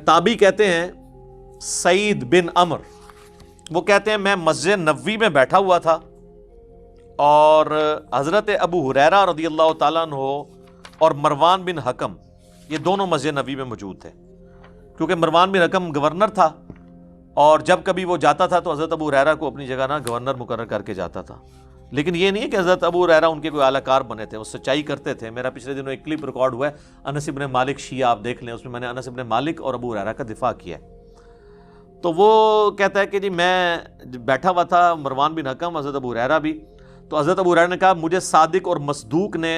تابعی کہتے ہیں سعید بن عمر، وہ کہتے ہیں میں مسجد نبوی میں بیٹھا ہوا تھا اور حضرت ابو ہریرہ رضی اللہ تعالیٰ عنہ اور مروان بن حکم یہ دونوں مسجد نبوی میں موجود تھے، کیونکہ مروان بن حکم گورنر تھا اور جب کبھی وہ جاتا تھا تو حضرت ابو ہریرہ کو اپنی جگہ گورنر مقرر کر کے جاتا تھا. لیکن یہ نہیں ہے کہ حضرت ابو ہریرہ ان کے کوئی اعلی کار بنے تھے، وہ سچائی کرتے تھے. میرا پچھلے دنوں ایک کلپ ریکارڈ ہوا ہے انس بن مالک شیعہ، آپ دیکھ لیں، اس میں میں نے انس بن مالک اور ابو ہریرہ کا دفاع کیا ہے. تو وہ کہتا ہے کہ جی میں بیٹھا ہوا تھا، مروان بن حکم، حضرت ابو ہریرہ بھی. تو حضرت ابو ہریرہ نے کہا مجھے صادق اور مصدوق نے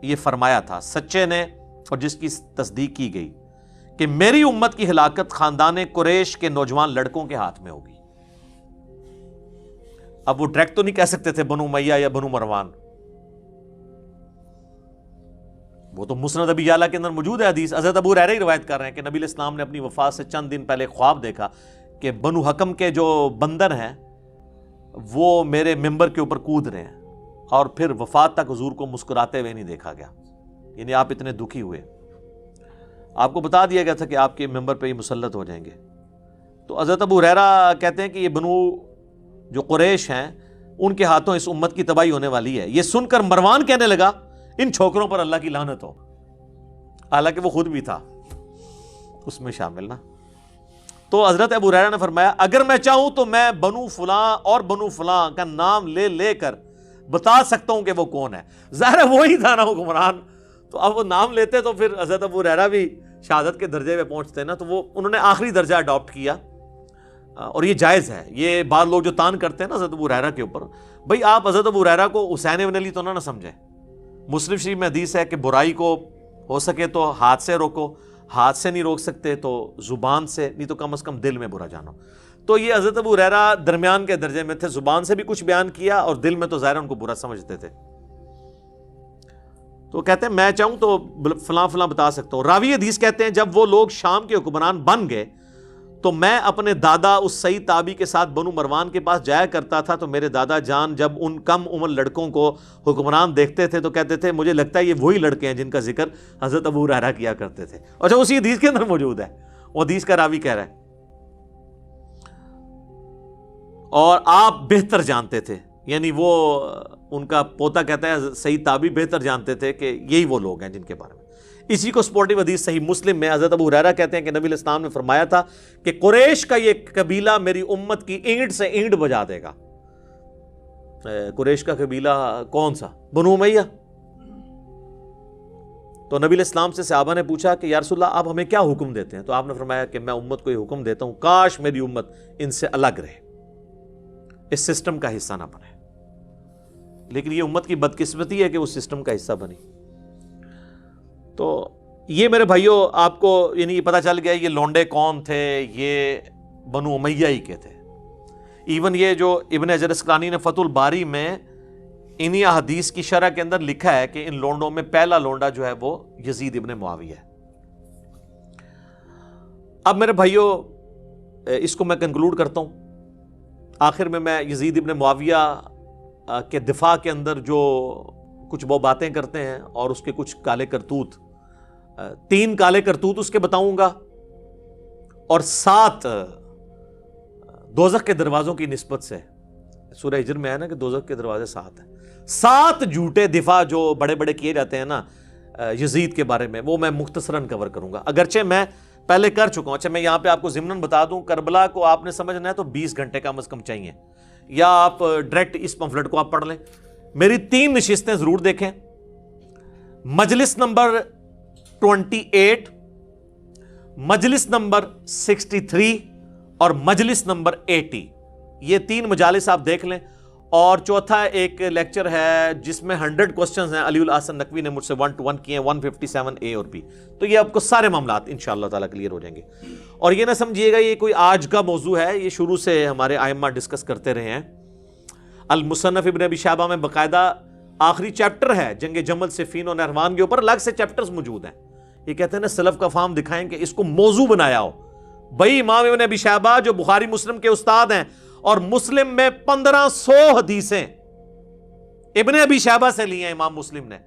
یہ فرمایا تھا، سچے نے اور جس کی تصدیق کی گئی، کہ میری امت کی ہلاکت خاندان قریش کے نوجوان لڑکوں کے ہاتھ میں ہوگی. اب وہ ڈائریکٹ تو نہیں کہہ سکتے تھے بنو امیہ یا بنو مروان، وہ تو مسند ابی یعلا کے اندر موجود ہے حدیث. حضرت ابو ہریرہ ہی روایت کر رہے ہیں کہ نبی علیہ السلام نے اپنی وفات سے چند دن پہلے خواب دیکھا کہ بنو حکم کے جو بندر ہیں وہ میرے ممبر کے اوپر کود رہے ہیں، اور پھر وفات تک حضور کو مسکراتے ہوئے نہیں دیکھا گیا، یعنی آپ اتنے دکھی ہوئے. آپ کو بتا دیا گیا تھا کہ آپ کے ممبر پہ یہ مسلط ہو جائیں گے. تو حضرت ابو ہریرہ کہتے ہیں کہ یہ بنو جو قریش ہیں ان کے ہاتھوں اس امت کی تباہی ہونے والی ہے. یہ سن کر مروان کہنے لگا ان چھوکروں پر اللہ کی لعنت ہو، حالانکہ وہ خود بھی تھا اس میں شامل نا. تو حضرت ابو ہریرہ نے فرمایا اگر میں چاہوں تو میں بنو فلاں اور بنو فلاں کا نام لے لے کر بتا سکتا ہوں کہ وہ کون ہے. ظاہر ہے وہی تھا نا حکمران، تو اب وہ نام لیتے تو پھر حضرت ابو ہریرہ بھی شہادت کے درجے پہ پہنچتے نا. تو وہ انہوں نے آخری درجہ اڈاپٹ کیا، اور یہ جائز ہے. یہ بعض لوگ جو تان کرتے ہیں نا حضرت ابو ہریرہ کے اوپر، بھئی آپ حضرت ابو ہریرہ کو حسین ابن علی تو نہ سمجھیں. مسلم شریف میں حدیث ہے کہ برائی کو ہو سکے تو ہاتھ سے روکو، ہاتھ سے نہیں روک سکتے تو زبان سے، نہیں تو کم از کم دل میں برا جانو. تو یہ حضرت ابو ہریرہ درمیان کے درجے میں تھے، زبان سے بھی کچھ بیان کیا اور دل میں تو ظاہر ان کو برا سمجھتے تھے. تو کہتے ہیں میں چاہوں تو فلاں فلاں بتا سکتا ہوں. راوی حدیث کہتے ہیں جب وہ لوگ شام کے حکمران بن گئے تو میں اپنے دادا اس سعید تابعی کے ساتھ بنو مروان کے پاس جایا کرتا تھا. تو میرے دادا جان جب ان کم عمر لڑکوں کو حکمران دیکھتے تھے تو کہتے تھے مجھے لگتا ہے یہ وہی لڑکے ہیں جن کا ذکر حضرت ابو ہریرہ کیا کرتے تھے. اچھا اسی حدیث کے اندر موجود ہے، وہ حدیث کا راوی کہہ رہا ہے. اور آپ بہتر جانتے تھے، یعنی وہ ان کا پوتا کہتا ہے سعید تابعی بہتر جانتے تھے کہ یہی وہ لوگ ہیں جن کے بارے میں. اسی کو سپورٹیو حدیث صحیح مسلم میں حضرت ابو ہریرہ کہتے ہیں کہ نبی علیہ السلام نے فرمایا تھا کہ قریش کا یہ قبیلہ میری امت کی اینٹ سے اینٹ بجا دے گا. قریش کا قبیلہ کون سا؟ بنو امیہ. تو نبی علیہ السلام سے صحابہ نے پوچھا کہ یا رسول اللہ آپ ہمیں کیا حکم دیتے ہیں؟ تو آپ نے فرمایا کہ میں امت کو یہ حکم دیتا ہوں کاش میری امت ان سے الگ رہے، اس سسٹم کا حصہ نہ بنے. لیکن یہ امت کی بدقسمتی ہے کہ وہ سسٹم کا حصہ بنی. تو یہ میرے بھائیوں آپ کو یعنی یہ پتہ چل گیا یہ لونڈے کون تھے، یہ بنو امیہ ہی کے تھے. ایون یہ جو ابن حجر اسقلانی نے فتح الباری میں انہی حدیث کی شرح کے اندر لکھا ہے کہ ان لونڈوں میں پہلا لونڈا جو ہے وہ یزید ابن معاویہ ہے. اب میرے بھائیوں اس کو میں کنکلوڈ کرتا ہوں. آخر میں یزید ابن معاویہ کے دفاع کے اندر جو کچھ وہ باتیں کرتے ہیں اور اس کے کچھ کالے کرتوت، 3 کالے کرتوت اس کے بتاؤں گا، اور 7 دوزخ کے دروازوں کی نسبت سے. سورہ ہجر میں ہے نا کہ دوزخ کے دروازے 7 ہیں. 7 جھوٹے دفاع جو بڑے بڑے کیے جاتے ہیں نا یزید کے بارے میں، وہ میں مختصراً کور کروں گا، اگرچہ میں پہلے کر چکا ہوں. اچھا میں یہاں پہ آپ کو ضمناً بتا دوں، کربلا کو آپ نے سمجھنا ہے تو 20 گھنٹے کم از کم چاہیے، یا آپ ڈائریکٹ اس پمفلٹ کو آپ پڑھ لیں. میری 3 نشستیں ضرور دیکھیں. مجلس نمبر 28، مجلس نمبر 63 اور مجلس نمبر 80، یہ 3 مجالس آپ دیکھ لیں. اور چوتھا ایک لیکچر ہے جس میں 100 کوسچنز ہیں، علی الاحسن نقوی نے مجھ سے 1 to 1 کیے ہیں، 157 A اور B. تو یہ آپ کو سارے معاملات انشاءاللہ تعالیٰ کلیئر ہو جائیں گے. اور یہ نہ سمجھیے گا یہ کوئی آج کا موضوع ہے، یہ شروع سے ہمارے ائمہ ڈسکس کرتے رہے ہیں. المصنف ابن ابی شیبہ میں باقاعدہ آخری چیپٹر ہے جنگ جمل صفین و نہروان کے اوپر، الگ سے چیپٹرز موجود ہیں. یہ کہتے ہیں نا سلف کا فہم دکھائیں کہ اس کو موضوع بنایا ہو. بھائی امام ابن ابی شیبہ جو بخاری مسلم کے استاد ہیں، اور مسلم میں 1500 حدیثیں ابن ابی شیبہ سے لی ہیں امام مسلم نے.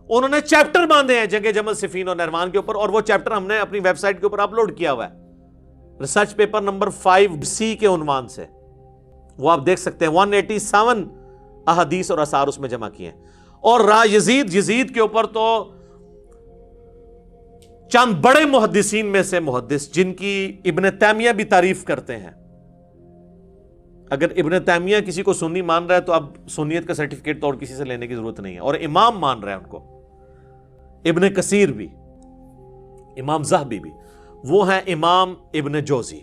انہوں نے چیپٹر باندھے ہیں جنگ جمل، صفین اور نہروان کے اوپر، اور وہ چیپٹر ہم نے اپنی ویب سائٹ کے اوپر اپلوڈ کیا ہوا ہے ریسرچ پیپر نمبر 5C کے عنوان سے، وہ آپ دیکھ سکتے ہیں۔ 187 احادیث اور آثار اس میں جمع کیے ہیں۔ اور را یزید کے اوپر تو چند بڑے محدثین میں سے محدث جن کی ابن تیمیہ بھی تعریف کرتے ہیں، اگر ابن تیمیہ کسی کو سنی مان رہا ہے تو اب سنیت کا سرٹیفکیٹ تو اور کسی سے لینے کی ضرورت نہیں ہے، اور امام مان رہا ہے ان کو، ابن کثیر بھی، امام زہبی بھی، وہ ہیں امام ابن جوزی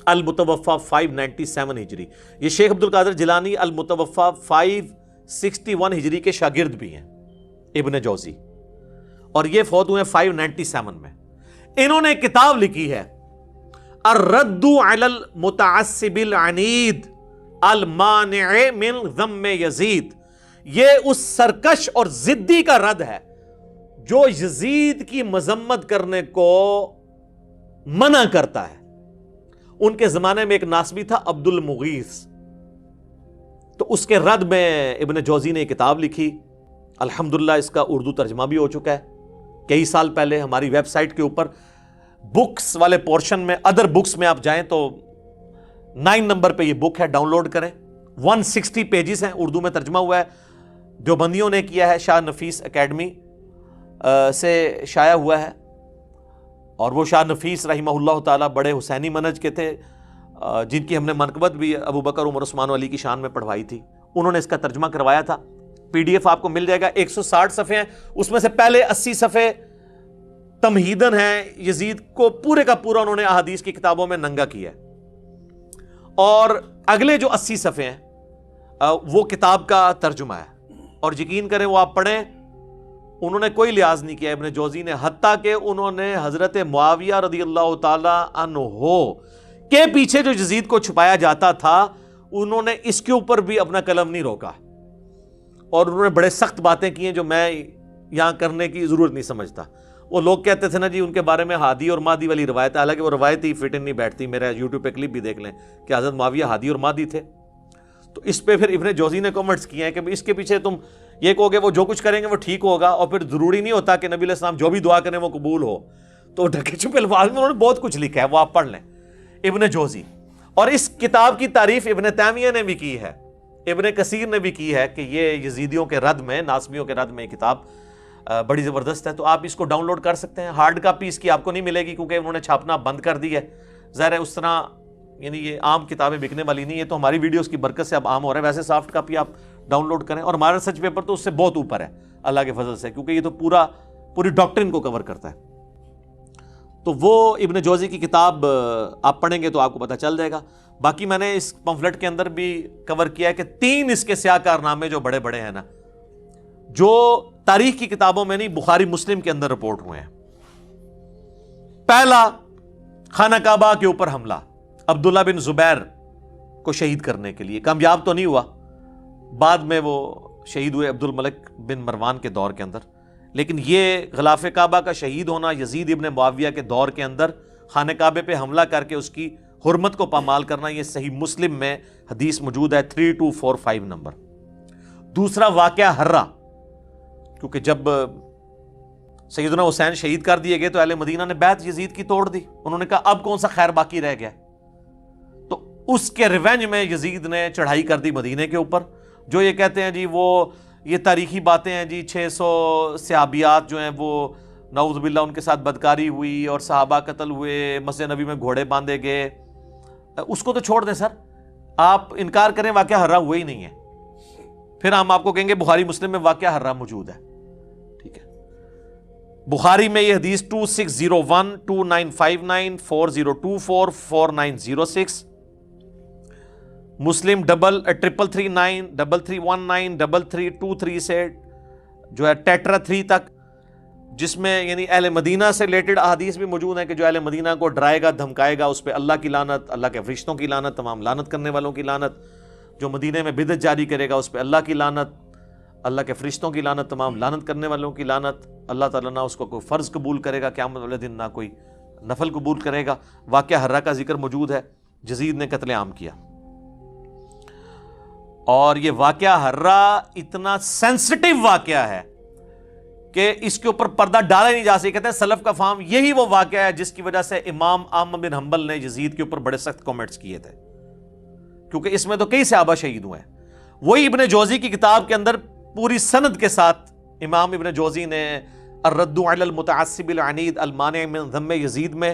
المتوفا 597 ہجری۔ یہ شیخ عبد القادر جیلانی المتوفا 561 ہجری کے شاگرد بھی ہیں ابن جوزی، اور یہ فوت ہوئے 597 میں۔ انہوں نے کتاب لکھی ہے الرد علی المتعصب العنید المانع من ذم یزید۔ یہ اس سرکش اور ضدی کا رد ہے جو یزید کی مذمت کرنے کو منع کرتا ہے۔ ان کے زمانے میں ایک ناسبی تھا عبد المغیث، تو اس کے رد میں ابن جوزی نے ایک کتاب لکھی، الحمدللہ اس کا اردو ترجمہ بھی ہو چکا ہے کئی سال پہلے ہماری ویب سائٹ کے اوپر بکس والے پورشن میں، ادر بکس میں آپ جائیں تو 9 نمبر پہ یہ بک ہے، ڈاؤن لوڈ کریں۔ 160 پیجز ہیں، اردو میں ترجمہ ہوا ہے، دیوبندیوں نے کیا ہے، شاہ نفیس اکیڈمی سے شائع ہوا ہے، اور وہ شاہ نفیس رحمہ اللہ تعالیٰ بڑے حسینی منہج کے تھے، جن کی ہم نے منقبت بھی ابو بکر عمر عثمان علی کی شان میں پڑھوائی تھی۔ انہوں نے اس کا ترجمہ کروایا تھا، PDF آپ کو مل جائے گا، 160 صفحے ہیں، اس میں سے پہلے 80 صفحے تمہیدن ہیں، یزید کو پورے کا پورا انہوں نے احادیث کی کتابوں میں ننگا کیا ہے، اور اگلے جو 80 صفحے ہیں وہ کتاب کا ترجمہ ہے، اور یقین کریں وہ آپ پڑھیں، انہوں نے کوئی لحاظ نہیں کیا ابن جوزی نے، حتیٰ کہ انہوں نے حضرت معاویہ رضی اللہ تعالی عنہ کے پیچھے جو یزید کو چھپایا جاتا تھا، انہوں نے اس کے اوپر بھی اپنا قلم نہیں روکا، اور انہوں نے بڑے سخت باتیں کی ہیں جو میں یہاں کرنے کی ضرورت نہیں سمجھتا۔ وہ لوگ کہتے تھے نا جی ان کے بارے میں ہادی اور مادی والی روایت ہے، حالانکہ وہ روایت ہی فٹ نہیں بیٹھتی، میرا یوٹیوب پہ کلپ بھی دیکھ لیں کہ حضرت معاویہ ہادی اور مادی تھے۔ تو اس پہ پھر ابن جوزی نے کامنٹس کیے ہیں کہ اس کے پیچھے تم یہ کہو گے وہ جو کچھ کریں گے وہ ٹھیک ہوگا، اور پھر ضروری نہیں ہوتا کہ نبی علیہ السلام جو بھی دعا کریں وہ قبول ہو۔ تو ڈھکے چھپے الفاظ میں انہوں نے بہت کچھ لکھا ہے، وہ آپ پڑھ لیں ابن جوزی۔ اور اس کتاب کی تعریف ابن تیمیہ نے بھی کی ہے، ابن کثیر نے بھی کی ہے کہ یہ یزیدیوں کے رد میں، ناسبیوں کے رد میں یہ کتاب بڑی زبردست ہے۔ تو آپ اس کو ڈاؤن لوڈ کر سکتے ہیں، ہارڈ کاپی اس کی آپ کو نہیں ملے گی کیونکہ انہوں نے چھاپنا بند کر دی ہے، ظاہر ہے اس طرح یعنی یہ عام کتابیں بکنے والی نہیں ہے، تو ہماری ویڈیوز کی برکت سے اب عام ہو رہا ہے۔ ویسے سافٹ کاپی آپ ڈاؤن لوڈ کریں، اور ہمارا ریسرچ پیپر تو اس سے بہت اوپر ہے اللہ کے فضل سے، کیونکہ یہ تو پوری ڈاکٹرن کو کور کرتا ہے۔ تو وہ ابن جوزی کی کتاب آپ پڑھیں گے تو آپ کو پتہ چل جائے گا۔ باقی میں نے اس پمفلٹ کے اندر بھی کور کیا ہے کہ 3 اس کے سیاہ کارنامے جو بڑے بڑے ہیں نا، جو تاریخ کی کتابوں میں نہیں، بخاری مسلم کے اندر رپورٹ ہوئے ہیں۔ پہلا، خانہ کعبہ کے اوپر حملہ عبداللہ بن زبیر کو شہید کرنے کے لیے، کامیاب تو نہیں ہوا، بعد میں وہ شہید ہوئے عبد الملک بن مروان کے دور کے اندر، لیکن یہ غلاف کعبہ کا شہید ہونا، یزید ابن معاویہ کے دور کے اندر خانہ کعبے پہ حملہ کر کے اس کی حرمت کو پامال کرنا، یہ صحیح مسلم میں حدیث موجود ہے 3245 نمبر۔ دوسرا واقعہ ہرہ، کیونکہ جب سیدنا حسین شہید کر دیے گئے تو اہل مدینہ نے بیعت یزید کی توڑ دی، انہوں نے کہا اب کون سا خیر باقی رہ گیا، تو اس کے ریونج میں یزید نے چڑھائی کر دی مدینہ کے اوپر۔ جو یہ کہتے ہیں جی وہ یہ تاریخی باتیں ہیں جی، 600 صحابیات جو ہیں وہ نعوذ باللہ ان کے ساتھ بدکاری ہوئی اور صحابہ قتل ہوئے، مسجد نبی میں گھوڑے باندھے گئے، اس کو تو چھوڑ دیں سر، آپ انکار کریں واقعہ ہرہ ہوا ہی نہیں ہے، پھر ہم آپ کو کہیں گے بخاری مسلم میں واقعہ ہرہ موجود ہے، ٹھیک ہے۔ بخاری میں یہ حدیث 2601 2959 4024 4906، مسلم 3339 3319 3323 سے جو ہے ٹیٹرا 3 تک، جس میں یعنی اہل مدینہ سے ریلیٹڈ احادیث بھی موجود ہیں کہ جو اہل مدینہ کو ڈرائے گا دھمکائے گا اس پہ اللہ کی لعنت، اللہ کے فرشتوں کی لعنت، تمام لعنت کرنے والوں کی لعنت، جو مدینہ میں بدعت جاری کرے گا اس پہ اللہ کی لعنت، اللہ کے فرشتوں کی لعنت، تمام لعنت کرنے والوں کی لعنت، اللہ تعالیٰ نہ اس کو کوئی فرض قبول کرے گا قیامت والے دن، نہ کوئی نفل قبول کرے گا۔ واقعہ ہرہ کا ذکر موجود ہے، یزید نے قتل عام کیا، اور یہ واقعہ ہرہ اتنا سینسٹیو واقعہ ہے کہ اس کے اوپر پردہ ڈالا نہیں جا سکتا. کہتے ہیں سلف کا فہم یہی وہ واقعہ ہے جس کی وجہ سے امام احمد بن حنبل نے یزید کے اوپر بڑے سخت کامنٹس کیے تھے, کیونکہ اس میں تو کئی صحابہ شہید ہوئے ہیں. وہی ابن جوزی کی کتاب کے اندر پوری سند کے ساتھ امام ابن جوزی نے الرد علی المتعصب العنید المانع من ذم یزید میں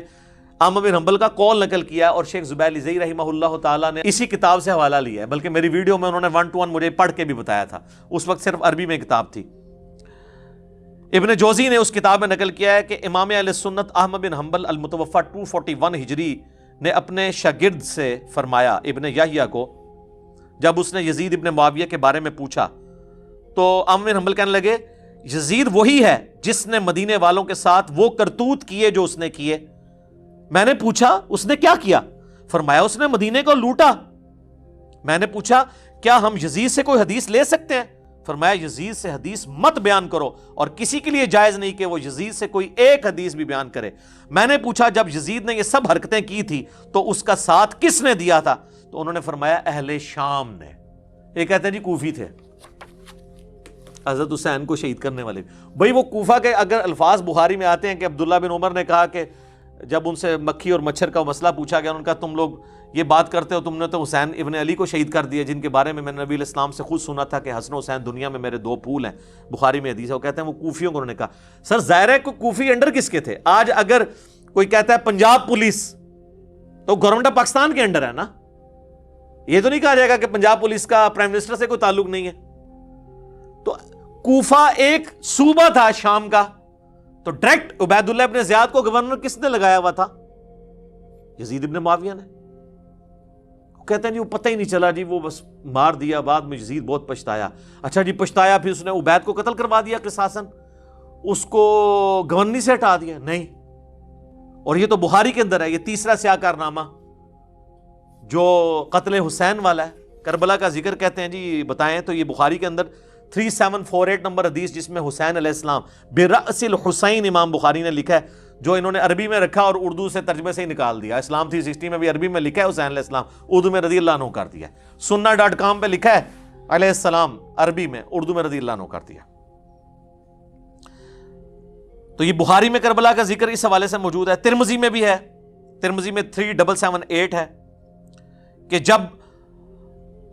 احمد بن حنبل کا قول نقل کیا, اور شیخ زبیر لزئی رحمہ اللہ تعالیٰ نے اسی کتاب سے حوالہ لیا ہے. بلکہ میری ویڈیو میں انہوں نے 1 to 1 مجھے پڑھ کے بھی بتایا تھا, اس وقت صرف عربی میں کتاب تھی. ابن جوزی نے اس کتاب میں نقل کیا ہے کہ امام اہل سنت احمد بن حنبل المتوفی 241 ہجری نے اپنے شاگرد سے فرمایا, ابن یحییٰ کو, جب اس نے یزید ابن معاویہ کے بارے میں پوچھا تو احمد بن حنبل کہنے لگے یزید وہی ہے جس نے مدینے والوں کے ساتھ وہ کرتوت کیے جو اس نے کیے. میں نے پوچھا اس نے کیا کیا؟ فرمایا اس نے مدینے کو لوٹا. میں نے پوچھا کیا ہم یزید سے کوئی حدیث لے سکتے ہیں؟ فرمایا یزید سے حدیث مت بیان کرو, اور کسی کے لیے جائز نہیں کہ وہ یزید سے کوئی ایک حدیث بھی بیان کرے. میں نے پوچھا جب یزید نے یہ سب حرکتیں کی تھی تو اس کا ساتھ کس نے دیا تھا؟ تو انہوں نے فرمایا اہل شام نے. یہ کہتے ہیں جی کوفی تھے, حضرت حسین کو شہید کرنے والے. بھئی وہ کوفہ کے اگر الفاظ بخاری میں آتے ہیں کہ عبداللہ بن عمر نے کہا کہ جب ان سے مکھی اور مچھر کا مسئلہ پوچھا گیا, ان کا تم لوگ یہ بات کرتے ہو, تم نے تو حسین ابن علی کو شہید کر دیا جن کے بارے میں نبی علیہ السلام سے خود سنا تھا کہ حسن و حسین دنیا میں میرے 2 پھول ہیں. بخاری میں حدیث ہے. وہ کہتے ہیں وہ کوفیوں کو انہوں نے کہا. سر ظاہر ہے کہ کوفی انڈر کس کے تھے؟ آج اگر کوئی کہتا ہے پنجاب پولیس تو گورنمنٹ آف پاکستان کے انڈر ہے نا. یہ تو نہیں کہا جائے گا کہ پنجاب پولیس کا پرائم منسٹر سے کوئی تعلق نہیں ہے. تو کوفہ ایک صوبہ تھا شام کا, تو ڈائریکٹ عبید اللہ ابن زیاد کو گورنر کس نے لگایا ہوا تھا؟ یزید ابن معاویہ نے. کہتے ہیں جی وہ پتہ ہی نہیں چلا جی, وہ بس مار دیا, بعد میں یزید بہت پچھتایا. اچھا جی پچھتایا, پھر اس نے عبید کو قتل کروا دیا قصاصاً, اس کو گورنری سے ہٹا دیا؟ نہیں. اور یہ تو بخاری کے اندر ہے. یہ تیسرا سیاہ کارنامہ جو قتل حسین والا ہے, کربلا کا ذکر کہتے ہیں جی بتائیں, تو یہ بخاری کے اندر 3748 نمبر حدیث جس میں حسین علیہ السلام برأس الحسین امام بخاری نے لکھا ہے, جو انہوں نے عربی میں رکھا اور اردو سے ترجمے سے ہی نکال دیا. اسلام 360 میں بھی عربی میں لکھا ہے حسین علیہ السلام, اردو میں رضی اللہ عنہ کر دیا. sunna.com پہ لکھا ہے علیہ السلام عربی میں, اردو میں رضی اللہ عنہ کر دیا. تو یہ بخاری میں کربلا کا ذکر اس حوالے سے موجود ہے. ترمذی میں بھی ہے, ترمذی میں 3778 ہے کہ جب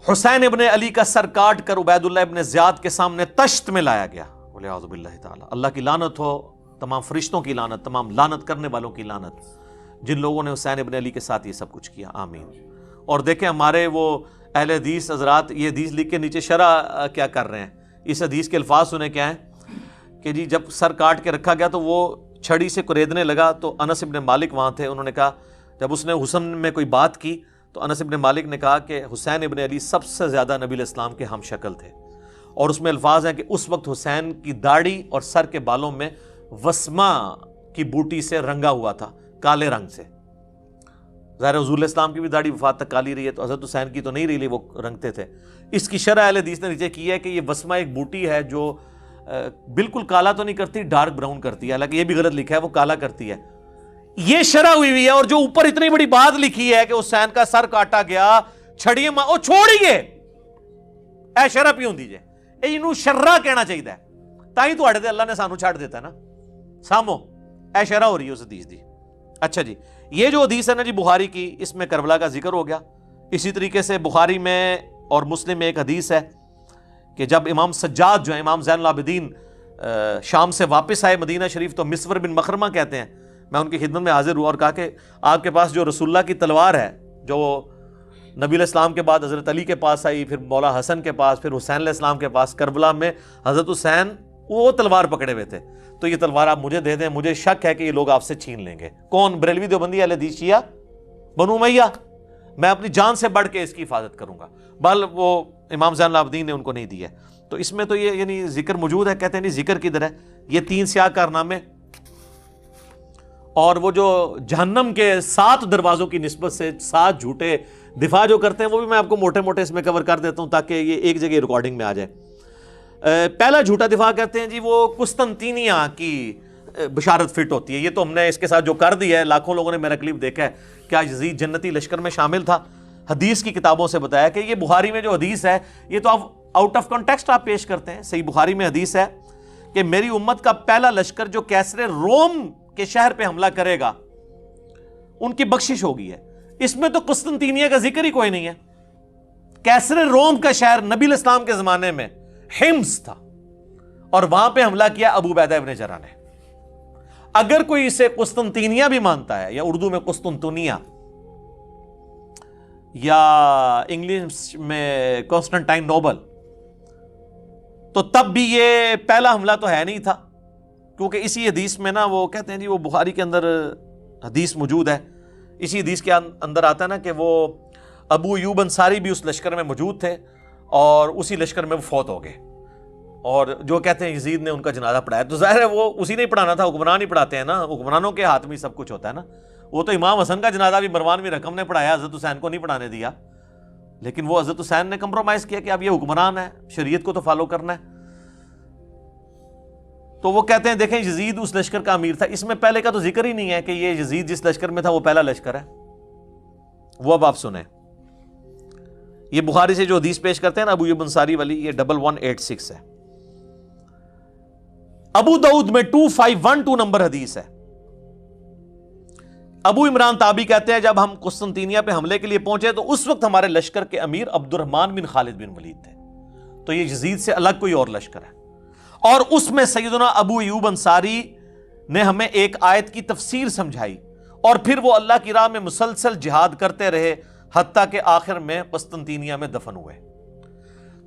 حسین ابن علی کا سر کاٹ کر عبید اللہ ابن زیاد کے سامنے تشت میں لایا گیا, والعیاذ باللہ تعالی, اللہ کی لعنت ہو, تمام فرشتوں کی لعنت, تمام لعنت کرنے والوں کی لعنت, جن لوگوں نے حسین ابن علی کے ساتھ یہ سب کچھ کیا. آمین. اور دیکھیں ہمارے وہ اہل حدیث حضرات یہ حدیث لکھ کے نیچے شرح کیا کر رہے ہیں. اس حدیث کے الفاظ سنیں کیا ہیں کہ جی جب سر کاٹ کے رکھا گیا تو وہ چھڑی سے کوریدنے لگا, تو انس ابن مالک وہاں تھے. انہوں نے کہا جب اس نے حسن میں کوئی بات کی تو انس ابن مالک نے کہا کہ حسین ابن علی سب سے زیادہ نبی علیہ السلام کے ہم شکل تھے. اور اس میں الفاظ ہیں کہ اس وقت حسین کی داڑھی اور سر کے بالوں میں وسما کی بوٹی سے رنگا ہوا تھا, کالے رنگ سے. ظاہر حضور علیہ السلام کی بھی داڑھی وفات تک کالی رہی ہے, تو حضرت حسین کی تو نہیں رہی, وہ رنگتے تھے. اس کی شرح اہل حدیث نے نیچے کی ہے کہ یہ وسما ایک بوٹی ہے جو بالکل کالا تو نہیں کرتی, ڈارک براؤن کرتی ہے. حالانکہ یہ بھی غلط لکھا ہے, وہ کالا کرتی ہے. یہ شرح ہوئی ہے. اور جو اوپر اتنی بڑی بات لکھی ہے کہ حسین کا سر کاٹا گیا چھڑیے ماں, او چھوڑیے اے شرح پیوں دیجئے, اینو شرح کہنا چاہیے, تاہی تو اڑے دے اللہ نے سانو چھاڑ دیتا ہے نا. سامو اے شرح ہو رہی ہے اس حدیث دی. اچھا جی, یہ جو حدیث ہے نا جی بخاری کی, اس میں کربلا کا ذکر ہو گیا. اسی طریقے سے بخاری میں اور مسلم میں ایک حدیث ہے کہ جب امام سجاد جو ہے, امام زین العابدین شام سے واپس آئے مدینہ شریف, تو مسور بن مخرمہ کہتے ہیں میں ان کی خدمت میں حاضر ہوا اور کہا کہ آپ کے پاس جو رسول اللہ کی تلوار ہے جو نبی علیہ السلام کے بعد حضرت علی کے پاس آئی, پھر مولا حسن کے پاس, پھر حسین علیہ السلام کے پاس, کربلا میں حضرت حسین وہ تلوار پکڑے ہوئے تھے, تو یہ تلوار آپ مجھے دے دیں, مجھے شک ہے کہ یہ لوگ آپ سے چھین لیں گے. کون؟ بریلوی دیوبندی اہل حدیث شیعہ بنو امیہ. میں اپنی جان سے بڑھ کے اس کی حفاظت کروں گا. بل وہ امام زین العابدین نے ان کو نہیں دی ہے. تو اس میں تو یہ یعنی ذکر موجود ہے. کہتے ہیں نہیں ذکر کدھر ہے؟ یہ 3 سیاہ کارنامے اور وہ جو جہنم کے 7 دروازوں کی نسبت سے 7 جھوٹے دفاع جو کرتے ہیں, وہ بھی میں آپ کو موٹے موٹے اس میں کور کر دیتا ہوں تاکہ یہ ایک جگہ ریکارڈنگ میں آ جائے. پہلا جھوٹا دفاع کرتے ہیں جی وہ قسطنطینیہ کی بشارت فٹ ہوتی ہے. یہ تو ہم نے اس کے ساتھ جو کر دیا ہے, لاکھوں لوگوں نے میرا کلپ دیکھا ہے, کیا یزید جنتی لشکر میں شامل تھا. حدیث کی کتابوں سے بتایا کہ یہ بخاری میں جو حدیث ہے یہ تو آپ آؤٹ آف کانٹیکسٹ آپ پیش کرتے ہیں. صحیح بخاری میں حدیث ہے کہ میری امت کا پہلا لشکر جو کیسر روم کے شہر پہ حملہ کرے گا ان کی بخشش ہوگی ہے. اس میں تو قسطنطینیہ کا ذکر ہی کوئی نہیں ہے. کیسر روم کا شہر نبی الاسلام کے زمانے میں حمص تھا اور وہاں پہ حملہ کیا ابو عبیدہ ابن جراح نے. اگر کوئی اسے قسطنطینیہ بھی مانتا ہے یا اردو میں قسطنطنیہ یا انگلش میں کانسٹنٹائن نوبل, تو تب بھی یہ پہلا حملہ تو ہے نہیں تھا, کیونکہ اسی حدیث میں نا وہ کہتے ہیں جی, وہ بخاری کے اندر حدیث موجود ہے, اسی حدیث کے اندر آتا ہے نا کہ وہ ابو ایوب انصاری بھی اس لشکر میں موجود تھے اور اسی لشکر میں وہ فوت ہو گئے, اور جو کہتے ہیں یزید نے ان کا جنازہ پڑھایا. تو ظاہر ہے وہ اسی نے پڑھانا تھا, حکمران ہی پڑھاتے ہیں نا, حکمرانوں کے ہاتھ میں سب کچھ ہوتا ہے نا. وہ تو امام حسن کا جنازہ بھی مروان بن حکم نے پڑھایا, حضرت حسین کو نہیں پڑھانے دیا, لیکن وہ حضرت حسین نے کمپرومائز کیا کہ اب یہ حکمران ہے, شریعت کو تو فالو کرنا ہے. تو وہ کہتے ہیں دیکھیں یزید اس لشکر کا امیر تھا, اس میں پہلے کا تو ذکر ہی نہیں ہے کہ یہ یزید جس لشکر میں تھا وہ پہلا لشکر ہے. وہ اب آپ سنیں, یہ بخاری سے جو حدیث پیش کرتے ہیں نا ابو ایوب انصاری والی, یہ 1186 ہے. ابو داؤد میں 2512 نمبر حدیث ہے. ابو عمران تابعی کہتے ہیں جب ہم قسطنطینیہ پہ حملے کے لیے پہنچے تو اس وقت ہمارے لشکر کے امیر عبد الرحمن بن خالد بن ولید تھے. تو یہ یزید سے الگ کوئی اور لشکر ہے, اور اس میں سیدنا ابو ایوب انصاری نے ہمیں ایک آیت کی تفسیر سمجھائی, اور پھر وہ اللہ کی راہ میں مسلسل جہاد کرتے رہے حتیٰ کہ آخر میں قسطنطینیہ میں دفن ہوئے.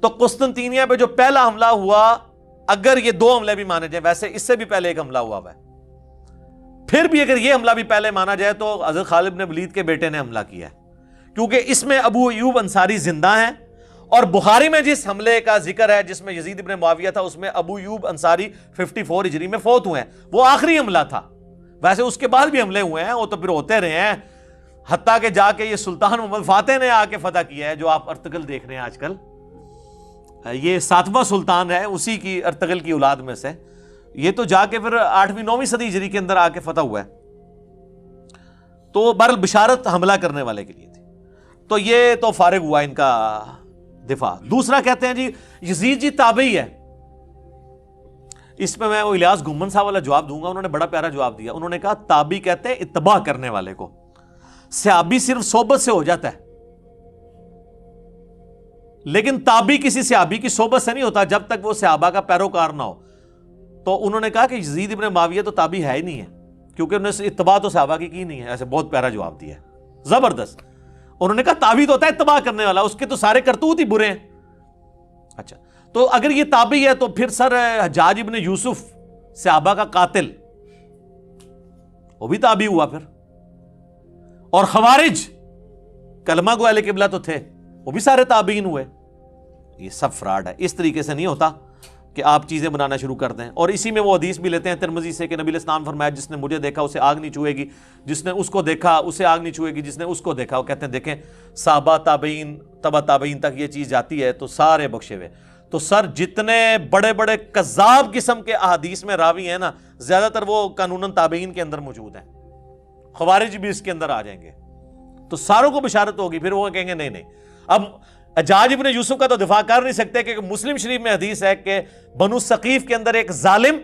تو قسطنطینیہ پہ جو پہلا حملہ ہوا, اگر یہ 2 حملے بھی مانے جائیں, ویسے اس سے بھی پہلے ایک حملہ ہوا ہے, پھر بھی اگر یہ حملہ بھی پہلے مانا جائے تو حضرت خالد بن ولید کے بیٹے نے حملہ کیا ہے, کیونکہ اس میں ابو ایوب انصاری زندہ ہیں. اور بخاری میں جس حملے کا ذکر ہے جس میں یزید ابن معاویہ تھا, اس میں ابو ایوب انصاری 54 ہجری میں فوت ہوئے ہیں, وہ آخری حملہ تھا. ویسے اس کے بعد بھی حملے ہوئے ہیں, وہ تو پھر ہوتے رہے ہیں, حتیٰ کہ جا کے یہ سلطان محمد فاتح نے آ کے فتح کیا ہے, جو آپ ارطغرل دیکھ رہے ہیں آج کل, یہ 7واں سلطان ہے اسی کی ارطغرل کی اولاد میں سے. یہ تو جا کے پھر 8ویں 9ویں صدی ہجری کے اندر آ کے فتح ہوا ہے. تو بہرحال بشارت حملہ کرنے والے کے لیے تھی. تو یہ تو فارغ ہوا ان کا دفاع. دوسرا کہتے ہیں جی یزید جی تابعی ہے. اس پہ میں وہ الیاس گھمن صاحب والا جواب دوں گا, انہوں نے بڑا پیارا جواب دیا. انہوں نے کہا تابعی کہتے ہیں اتباع کرنے والے کو, صحابی صرف صحبت سے ہو جاتا ہے, لیکن تابعی کسی صحابی کی صحبت سے نہیں ہوتا جب تک وہ صحابہ کا پیروکار نہ ہو. تو انہوں نے کہا کہ یزید ابن معاویہ تو تابعی ہے ہی نہیں ہے, کیونکہ انہوں نے اتباع تو صحابہ کی نہیں ہے. ایسے بہت پیارا جواب دیا ہے, زبردست. انہوں نے کہا تابعی تو ہوتا ہے اتباع کرنے والا, اس کے تو سارے کرتوت ہی برے ہیں. اچھا, تو اگر یہ تابعی ہے تو پھر سر حجاج ابن یوسف صحابہ کا قاتل, وہ بھی تابعی ہوا پھر. اور خوارج کلمہ گو اہل قبلہ تو تھے, وہ بھی سارے تابعین ہوئے. یہ سب فراڈ ہے. اس طریقے سے نہیں ہوتا کہ آپ چیزیں بنانا شروع کر دیں. اور اسی میں وہ حدیث بھی لیتے ہیں ترمذی سے کہ نبی علیہ السلام فرمایا جس نے مجھے دیکھا اسے آگ نہیں چھوئے گی, جس نے اس کو دیکھا اسے آگ نہیں چھوئے گی, جس نے اس کو دیکھا. وہ کہتے ہیں دیکھیں صحابہ تابعین تبع تابعین تک یہ چیز جاتی ہے تو سارے بخشے ہوئے. تو سر جتنے بڑے بڑے کذاب قسم کے احادیث میں راوی ہیں نا, زیادہ تر وہ قانوناً تابعین کے اندر موجود ہیں. خوارج بھی اس کے اندر آ جائیں گے تو ساروں کو بشارت ہوگی. پھر وہ کہیں گے نہیں نہیں. اب حجاج ابن یوسف کا تو دفاع کر نہیں سکتے, کہ مسلم شریف میں حدیث ہے کہ بنو ثقیف کے اندر ایک ظالم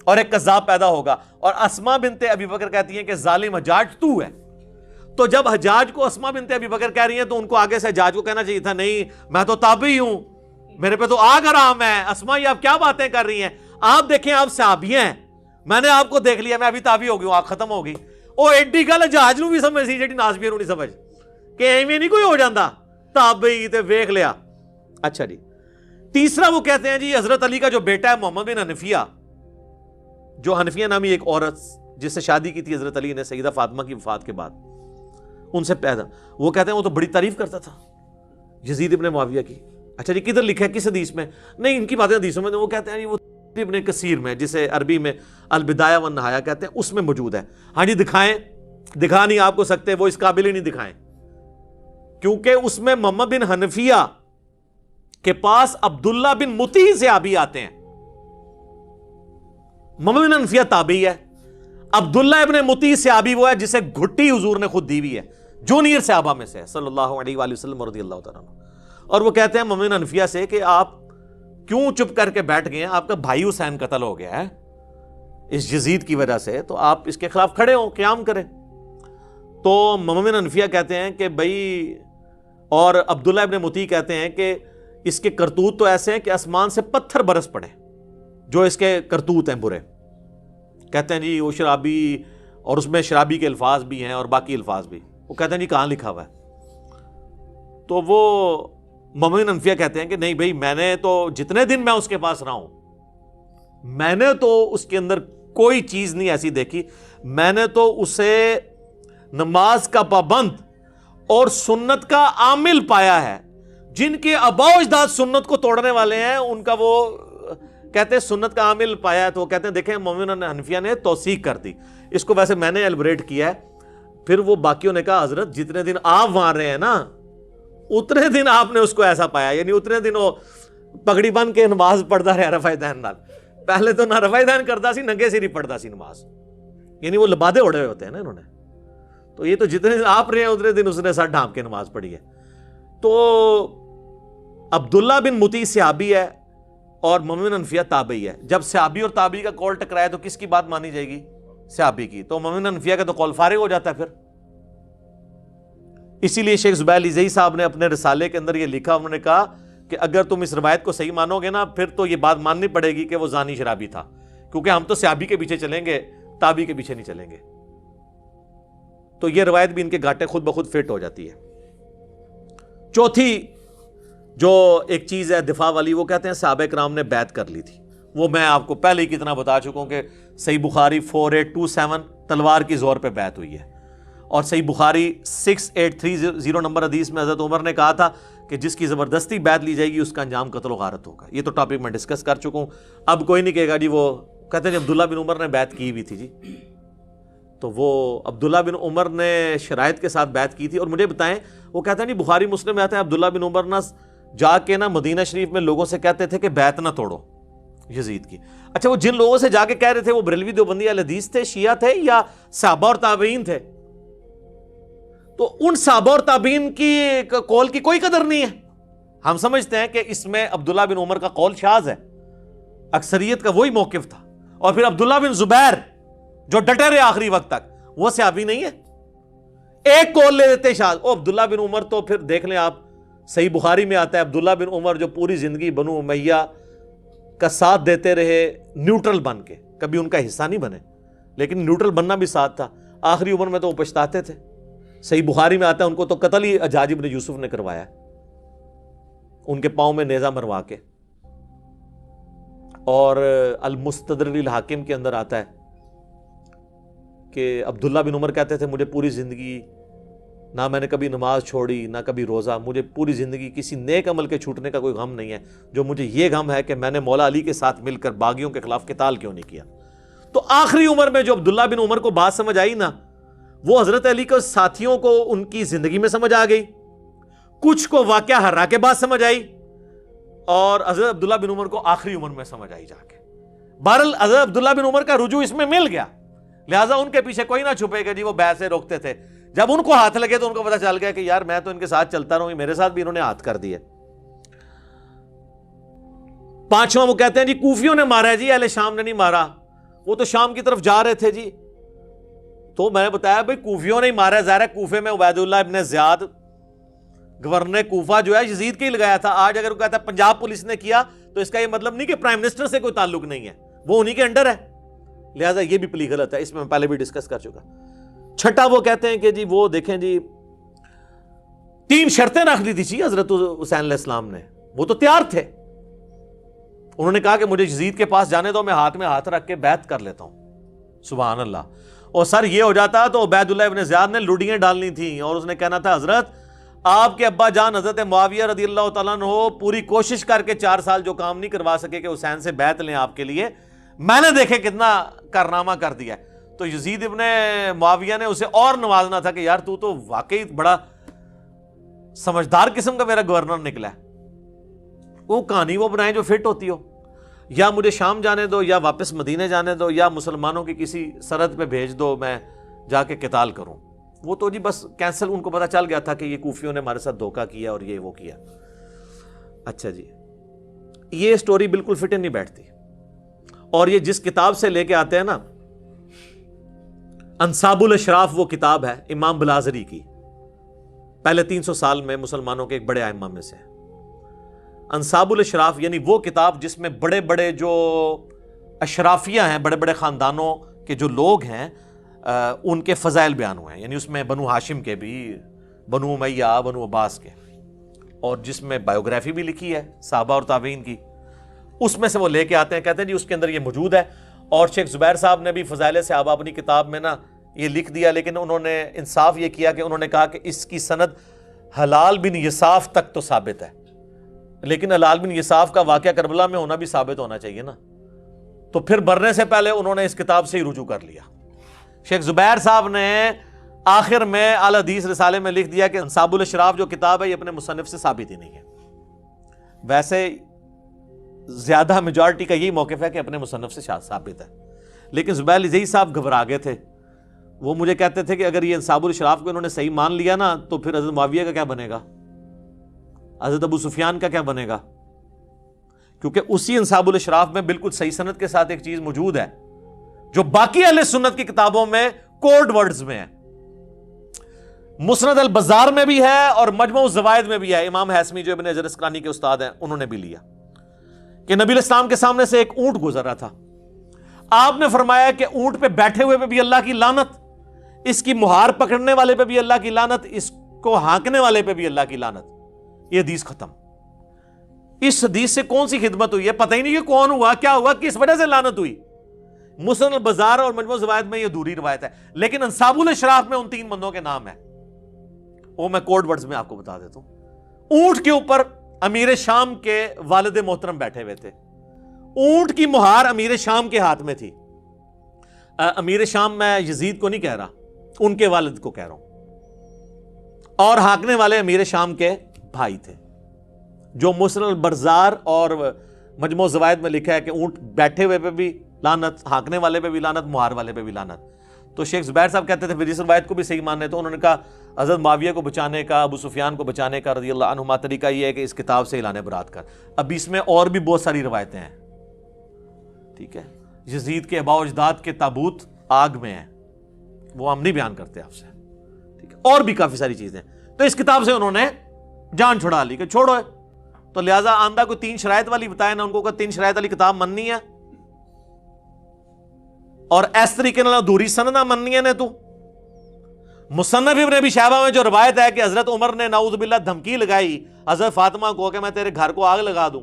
اور ایک کذاب پیدا ہوگا, اور اسماء بنت ابی بکر کہتی ہیں کہ ظالم حجاج تو ہے. تو جب حجاج کو اسماء بنت ابی بکر کہہ رہی ہیں تو ان کو آگے سے حجاج کو کہنا چاہیے تھا نہیں میں تو تابعی ہوں, میرے پہ تو آگ حرام ہے. اسماء یہ آپ کیا باتیں کر رہی ہیں, آپ دیکھیں آپ صحابی ہیں, میں نے آپ کو دیکھ لیا, میں ابھی تابعی ہو گئی ہوں, آگ ختم ہو گئی. او ایڈی گل حجاج نو بھی سمجھ سی جیڑی نازبی نو نہیں سمجھ, کہ ایویں نہیں کوئی ہو جاندہ تابعی تے ویکھ لیا. اچھا جی, تیسرا وہ کہتے ہیں جی حضرت علی کا جو بیٹا ہے محمد بن حنفیہ, جو حنفیہ نامی ایک عورت جس سے شادی کی تھی حضرت علی نے سیدہ فاطمہ کی وفات کے بعد, ان سے پیدا, وہ کہتے ہیں وہ تو بڑی تعریف کرتا تھا یزید ابن معاویہ کی. اچھا جی, کدھر لکھا ہے کس حدیث میں؟ نہیں ان کی باتیں حدیثوں میں, وہ کہتے ہیں جی وہ ابن کثیر میں, جسے عربی میں البدایہ والنہایہ کہتے ہیں, اس میں موجود ہے. ہاں جی دکھائیں, دکھا نہیں آپ کو سکتے, وہ اس قابل ہی نہیں دکھائیں, کیونکہ اس میں محمد بن حنفیہ کے پاس عبداللہ بن مطیع صحابی آتے ہیں. محمد بن حنفیہ تابعی ہے, عبداللہ ابن مطیع صحابی وہ ہے جسے گھٹی حضور نے خود دی ہوئی ہے, جونیئر صحابہ میں سے صلی اللہ علیہ وآلہ وسلم رضی اللہ تعالیٰ عنہ. اور وہ کہتے ہیں محمد بن حنفیہ سے کہ آپ کیوں چپ کر کے بیٹھ گئے ہیں؟ آپ کا بھائی حسین قتل ہو گیا ہے اس یزید کی وجہ سے، تو آپ اس کے خلاف کھڑے ہوں، قیام کریں۔ تو امام بن حنفیہ کہتے ہیں کہ بھائی، اور عبداللہ ابن مطیع کہتے ہیں کہ اس کے کرتوت تو ایسے ہیں کہ آسمان سے پتھر برس پڑے، جو اس کے کرتوت ہیں برے۔ کہتے ہیں جی وہ شرابی، اور اس میں شرابی کے الفاظ بھی ہیں اور باقی الفاظ بھی۔ وہ کہتے ہیں جی کہاں لکھا ہوا ہے؟ تو وہ امام بن حنفیہ کہتے ہیں کہ نہیں بھائی، میں نے تو جتنے دن میں اس کے پاس رہا ہوں، میں نے تو اس کے اندر کوئی چیز نہیں ایسی دیکھی، میں نے تو اسے نماز کا پابند اور سنت کا عامل پایا ہے۔ جن کے آباء و اجداد سنت کو توڑنے والے ہیں، ان کا وہ کہتے ہیں سنت کا عامل پایا ہے۔ تو وہ کہتے ہیں دیکھیں امام بن حنفیہ نے توثیق کر دی اس کو، ویسے میں نے ایلبریٹ کیا ہے۔ پھر وہ باقیوں نے کہا حضرت جتنے دن آپ وہاں رہے ہیں نا، اتنے دن آپ نے اس کو ایسا پایا، یعنی اتنے دن وہ پگڑی بن کے نماز پڑھتا رہا رفع دین نال۔ پہلے تو نہ رفع دین کرتا سی، ننگے سر ہی پڑھتا سی نماز، یعنی وہ لبادے اڑے ہوئے ہوتے ہیں نا انہوں نے۔ تو یہ تو جتنے دن آپ رہے ہیں اتنے دن اس نے سر ڈھانپ کے نماز پڑھی ہے۔ تو عبداللہ بن مطیع صحابی ہے اور امام بن حنفیہ تابعی ہے۔ جب صحابی اور تابعی کا قول ٹکرائے تو کس کی بات مانی جائے گی؟ صحابی کی۔ تو امام بن حنفیہ کا تو قول فارغ ہو جاتا ہے پھر۔ اسی لیے شیخ زبیر علی زئی صاحب نے اپنے رسالے کے اندر یہ لکھا، انہوں نے کہا کہ اگر تم اس روایت کو صحیح مانو گے نا، پھر تو یہ بات ماننی پڑے گی کہ وہ زانی شرابی تھا، کیونکہ ہم تو صحابی کے پیچھے چلیں گے، تابعی کے پیچھے نہیں چلیں گے۔ تو یہ روایت بھی ان کے گھاٹے خود بخود فٹ ہو جاتی ہے۔ چوتھی جو ایک چیز ہے دفاع والی، وہ کہتے ہیں صحابہ کرام نے بیعت کر لی تھی۔ وہ میں آپ کو پہلے ہی کتنا بتا چکا ہوں کہ صحیح بخاری 4827 تلوار کی زور پہ بیعت ہوئی ہے، اور صحیح بخاری 6830 نمبر حدیث میں حضرت عمر نے کہا تھا کہ جس کی زبردستی بیعت لی جائے گی اس کا انجام قتل و غارت ہوگا۔ یہ تو ٹاپک میں ڈسکس کر چکا ہوں، اب کوئی نہیں کہے گا جی وہ کہتے ہیں عبداللہ بن عمر نے بیعت کی ہوئی تھی جی۔ تو وہ عبداللہ بن عمر نے شرائط کے ساتھ بیعت کی تھی، اور مجھے بتائیں، وہ کہتے ہیں جی بخاری مسلم میں آتا ہے عبداللہ بن عمر نہ جا کے نا مدینہ شریف میں لوگوں سے کہتے تھے کہ بیعت نہ توڑو یزید کی۔ اچھا، وہ جن لوگوں سے جا کے کہہ رہے تھے وہ بریلوی دیوبندی اہل حدیث تھے، شیعہ تھے، یا صحابہ اور تابعین تھے؟ تو ان صحابہ اور تابعین کی قول کی کوئی قدر نہیں ہے۔ ہم سمجھتے ہیں کہ اس میں عبداللہ بن عمر کا قول شاذ ہے، اکثریت کا وہی موقف تھا۔ اور پھر عبداللہ بن زبیر جو ڈٹے رہے آخری وقت تک، وہ صحابی نہیں ہے، ایک قول لے لیتے شاذ۔ او عبداللہ بن عمر تو پھر دیکھ لیں آپ، صحیح بخاری میں آتا ہے عبداللہ بن عمر جو پوری زندگی بنو امیہ کا ساتھ دیتے رہے نیوٹرل بن کے، کبھی ان کا حصہ نہیں بنے، لیکن نیوٹرل بننا بھی ساتھ تھا۔ آخری عمر میں تو وہ پچھتاتے تھے۔ صحیح بخاری میں آتا ہے ان کو تو قتل ہی حجاج بن یوسف نے کروایا، ان کے پاؤں میں نیزہ مروا کے۔ اور المستدرک الحاکم کے اندر آتا ہے کہ عبداللہ بن عمر کہتے تھے مجھے پوری زندگی نہ میں نے کبھی نماز چھوڑی نہ کبھی روزہ، مجھے پوری زندگی کسی نیک عمل کے چھوٹنے کا کوئی غم نہیں ہے، جو مجھے یہ غم ہے کہ میں نے مولا علی کے ساتھ مل کر باغیوں کے خلاف قتال کیوں نہیں کیا۔ تو آخری عمر میں جو عبداللہ بن عمر کو بات سمجھ آئی نا، وہ حضرت علی کے ساتھیوں کو ان کی زندگی میں سمجھ آ گئی، کچھ کو واقعہ ہررا کے بعد سمجھ آئی، اور حضرت عبداللہ بن عمر کو آخری عمر میں سمجھ آئی جا کے۔ بہرحال حضرت عبداللہ بن عمر کا رجوع اس میں مل گیا، لہٰذا ان کے پیچھے کوئی نہ چھپے گا جی وہ بیعت سے روکتے تھے۔ جب ان کو ہاتھ لگے تو ان کو پتہ چل گیا کہ یار میں تو ان کے ساتھ چلتا رہوں، میرے ساتھ بھی انہوں نے ہاتھ کر دیے۔ پانچواں وہ کہتے ہیں جی کوفیوں نے مارا ہے جی، اہل شام نے نہیں مارا، وہ تو شام کی طرف جا رہے تھے جی۔ تو میں نے بتایا بھائی کوفیوں نے ہی مارا ہے، ظاہر ہے کوفے میں عبید اللہ ابن زیاد گورنر کوفہ جو ہے یزید کے ہی لگایا تھا۔ آج اگر وہ کہتا ہے پنجاب پولیس نے کیا تو اس کا یہ مطلب نہیں کہ پرائم منسٹر سے کوئی تعلق نہیں ہے، وہ انہی کے انڈر ہے، لہٰذا یہ بھی پلی غلط ہے، اس میں پہلے بھی ڈسکس کر چکا۔ چھٹا وہ کہتے ہیں کہ جی وہ دیکھیں جی 3 شرطیں رکھ دی تھی جی حضرت حسین علیہ السلام نے، وہ تو تیار تھے۔ انہوں نے کہا کہ مجھے یزید کے پاس جانے دو، میں ہاتھ رکھ کے بیعت کر لیتا ہوں۔ سبحان اللہ۔ اور سر یہ ہو جاتا تو عبید اللہ ابن زیاد نے لوڈیاں ڈالنی تھیں، اور اس نے کہنا تھا حضرت آپ کے ابا جان حضرت معاویہ رضی اللہ تعالیٰ عنہ پوری کوشش کر کے 4 سال جو کام نہیں کروا سکے کہ حسین سے بیعت لیں آپ کے لیے، میں نے دیکھے کتنا کارنامہ کر دیا ہے۔ تو یزید ابن معاویہ نے اسے اور نوازنا تھا کہ یار تو واقعی بڑا سمجھدار قسم کا میرا گورنر نکلا ہے، وہ کہانی وہ بنائیں جو فٹ ہوتی ہو، یا مجھے شام جانے دو یا واپس مدینے جانے دو یا مسلمانوں کی کسی سرحد پہ بھیج دو میں جا کے قتال کروں۔ وہ تو جی بس کینسل، ان کو پتہ چل گیا تھا کہ یہ کوفیوں نے ہمارے ساتھ دھوکہ کیا اور یہ وہ کیا۔ اچھا جی، یہ سٹوری بالکل فٹ نہیں بیٹھتی. اور یہ جس کتاب سے لے کے آتے ہیں نا، انصاب الاشراف وہ کتاب ہے امام بلازری کی، پہلے 300 سال میں مسلمانوں کے ایک بڑے ائمہ میں سے. انصاب الاشراف یعنی وہ کتاب جس میں بڑے بڑے جو اشرافیہ ہیں، بڑے بڑے خاندانوں کے جو لوگ ہیں، ان کے فضائل بیان ہوئے ہیں. یعنی اس میں بنو ہاشم کے بھی، بنو امیہ، بنو عباس کے، اور جس میں بایوگرافی بھی لکھی ہے صحابہ اور تابعین کی. اس میں سے وہ لے کے آتے ہیں، کہتے ہیں جی اس کے اندر یہ موجود ہے. اور شیخ زبیر صاحب نے بھی فضائل صحابہ اپنی کتاب میں نا یہ لکھ دیا، لیکن انہوں نے انصاف یہ کیا کہ انہوں نے کہا کہ اس کی سند حلال بن یساف تک تو ثابت ہے، لیکن حلال بن یساف کا واقعہ کربلا میں ہونا بھی ثابت ہونا چاہیے نا. تو پھر مرنے سے پہلے انہوں نے اس کتاب سے ہی رجوع کر لیا. شیخ زبیر صاحب نے آخر میں اعلی حدیث رسالے میں لکھ دیا کہ انصاب الاشراف جو کتاب ہے یہ اپنے مصنف سے ثابت ہی نہیں ہے. ویسے زیادہ میجارٹی کا یہی موقف ہے کہ اپنے مصنف سے ثابت ہے، لیکن زبیر لذیذ صاحب گھبرا گئے تھے. وہ مجھے کہتے تھے کہ اگر یہ انصاب الاشراف کو انہوں نے صحیح مان لیا نا تو پھر حضرت معاویہ کا کیا بنے گا، حضرت ابو سفیان کا کیا بنے گا. کیونکہ اسی انصاب الاشراف میں بالکل صحیح سند کے ساتھ ایک چیز موجود ہے جو باقی اہل سنت کی کتابوں میں کوڈ ورڈز میں ہے. مسند البزار میں بھی ہے اور مجموع الزوائد میں بھی ہے. امام حیثمی جو ابن حجر اسقلانی کے استاد ہیں انہوں نے بھی لیا کہ نبی الاسلام کے سامنے سے ایک اونٹ گزر رہا تھا. آپ نے فرمایا کہ اونٹ پہ بیٹھے ہوئے پہ بھی اللہ کی لعنت، اس کی مہار پکڑنے والے پہ بھی اللہ کی لعنت، اس کو ہانکنے والے پہ بھی اللہ کی لعنت. یہ حدیث ختم. اس حدیث سے کون سی خدمت ہوئی ہے پتہ ہی نہیں کہ کون ہوا، کیا ہوا، کس وجہ سے لعنت ہوئی. مسند البزار اور مجموع الزوائد میں یہ ادھوری روایت ہے، لیکن انصاب الاشراف میں ان 3 بندوں کے نام ہیں. وہ میں کوڈ ورڈز میں آپ کو بتا دیتا ہوں. اونٹ کے اوپر امیر شام کے والد محترم بیٹھے ہوئے تھے. اونٹ کی مہار امیر شام کے ہاتھ میں تھی. امیر شام میں یزید کو نہیں کہہ رہا، ان کے والد کو کہہ رہا ہوں. اور ہانکنے والے امیر شام کے بھائی تھے. جو مسند البزار اور مجموع الزوائد میں لکھا ہے کہ اونٹ بیٹھے ہوئے پہ بھی لعنت، ہانکنے والے پہ بھی لعنت، مہار والے پہ بھی لعنت. تو شیخ زبیر صاحب کہتے تھے پھر اس روایت کو بھی صحیح ماننے. تو انہوں نے کہا حضرت معاویہ کو بچانے کا، ابو سفیان کو بچانے کا رضی اللہ عنہما طریقہ یہ ہے کہ اس کتاب سے اعلان برات کر. اب اس میں اور بھی بہت ساری روایتیں ہیں، ٹھیک ہے. یزید کے آباء و اجداد کے تابوت آگ میں ہیں، وہ ہم نہیں بیان کرتے آپ سے، ٹھیک ہے. اور بھی کافی ساری چیزیں. تو اس کتاب سے انہوں نے جان چھڑا لی کہ چھوڑو. تو لہٰذا آندہ کوئی 3 شرائط والی بتائے نا، ان کو کہ 3 شرائط والی کتاب مننی ہے اور اس طریقے نال ادھوری سند مننی ہے نے. تو مصنف ابن ابی شیبہ میں جو روایت ہے کہ حضرت عمر نے نعوذ باللہ دھمکی لگائی حضرت فاطمہ کو کہ میں تیرے گھر کو آگ لگا دوں،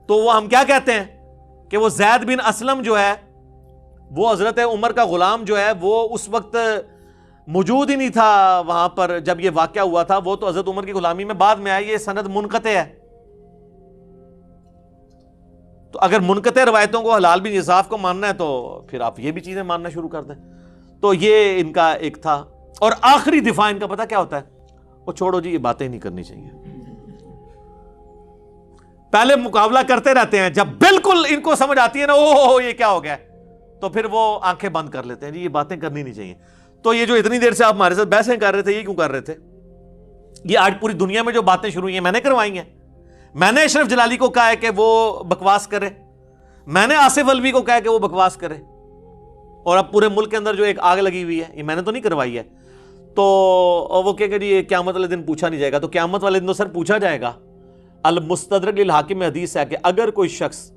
تو وہ ہم کیا کہتے ہیں کہ وہ زید بن اسلم جو ہے وہ حضرت عمر کا غلام جو ہے وہ اس وقت موجود ہی نہیں تھا وہاں پر جب یہ واقعہ ہوا تھا. وہ تو حضرت عمر کی غلامی میں بعد میں آئی. یہ سند منقطع ہے. تو اگر منقطع روایتوں کو حلال بن یساف کو ماننا ہے تو پھر آپ یہ بھی چیزیں ماننا شروع کر دیں. تو یہ ان کا ایک تھا. اور آخری دفاع ان کا پتہ کیا ہوتا ہے؟ وہ چھوڑو جی، یہ باتیں نہیں کرنی چاہیے. پہلے مقابلہ کرتے رہتے ہیں، جب بالکل ان کو سمجھ آتی ہے نا اوہ یہ کیا ہو گیا، تو پھر وہ آنکھیں بند کر لیتے ہیں جی یہ باتیں کرنی نہیں چاہیے. تو یہ جو اتنی دیر سے آپ ہمارے ساتھ بحثیں کر رہے تھے، یہ کیوں کر رہے تھے؟ یہ آج پوری دنیا میں جو باتیں شروع ہوئی ہیں میں نے کروائی ہیں. میں نے اشرف جلالی کو کہا ہے کہ وہ بکواس کرے، میں نے آصف الوی کو کہا ہے کہ وہ بکواس کرے، اور اب پورے ملک کے اندر جو ایک آگ لگی ہوئی ہے یہ میں نے تو نہیں کروائی ہے. تو وہ کہے کہ جی قیامت والے دن پوچھا نہیں جائے گا. تو قیامت والے دن تو سر پوچھا جائے گا. المستدرک للحاکم میں حدیث ہے کہ اگر کوئی شخص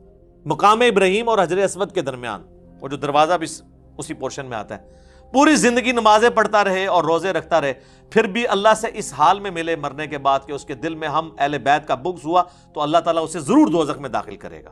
مقام ابراہیم اور حجر اسود کے درمیان، وہ جو دروازہ بھی اسی پورشن میں آتا ہے، پوری زندگی نمازیں پڑھتا رہے اور روزے رکھتا رہے، پھر بھی اللہ سے اس حال میں ملے مرنے کے بعد کہ اس کے دل میں ہم اہل بیت کا بغض ہوا، تو اللہ تعالیٰ اسے ضرور دوزخ میں داخل کرے گا.